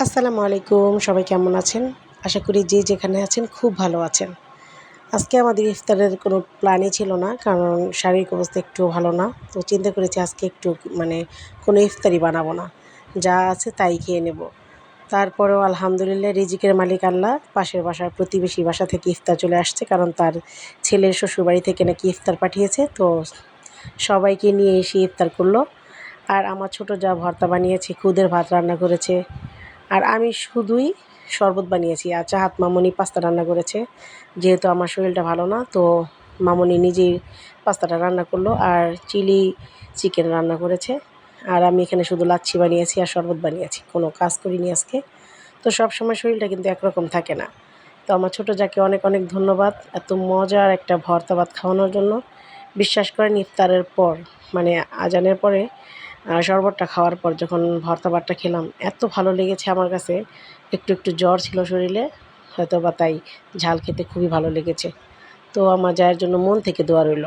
আসসালামু আলাইকুম, সবাই কেমন আছেন? আশা করি যে যেখানে আছেন খুব ভালো আছেন। আজকে আমাদের ইফতারের কোনো প্ল্যানই ছিল না, কারণ শারীরিক অবস্থা একটুও ভালো না। তো চিন্তা করেছি আজকে একটু মানে কোনো ইফতারি বানাবো না, যা আছে তাই খেয়ে নেব। তারপরেও আলহামদুলিল্লাহ রিজিকের মালিক আল্লাহ, পাশের বাসার প্রতিবেশী বাসা থেকে ইফতার চলে আসছে, কারণ তার ছেলের শ্বশুরবাড়ি থেকে নাকি ইফতার পাঠিয়েছে। তো সবাইকে নিয়ে এসে ইফতার করলো। আর আমার ছোটো যা ভর্তা বানিয়েছে, খুদের ভাত রান্না করেছে, আর আমি শুধুই শরবত বানিয়েছি। আর চাহাত মামুনি পাস্তা রান্না করেছে। যেহেতু আমার শরীরটা ভালো না, তো মামুনি নিজেই পাস্তাটা রান্না করলো আর চিলি চিকেন রান্না করেছে। আর আমি এখানে শুধু লাচ্ছি বানিয়েছি আর শরবত বানিয়েছি, কোনো কাজ করিনি আজকে। তো সবসময় শরীরটা কিন্তু একরকম থাকে না। তো আমার ছোটো যাকে অনেক অনেক ধন্যবাদ এত মজার একটা ভর্তা ভাত খাওয়ানোর জন্য। বিশ্বাস করেন ইফতারের পর, মানে আজানের পরে শরবতটা খাওয়ার পর যখন ভর্তা ভাতটা খেলাম, এত ভালো লেগেছে আমার কাছে। একটু একটু জ্বর ছিল শরীরে, হয়তো বা তাই ঝাল খেতে খুবই ভালো লেগেছে। তো আমার জায়ের জন্য মন থেকে দোয়া রইল।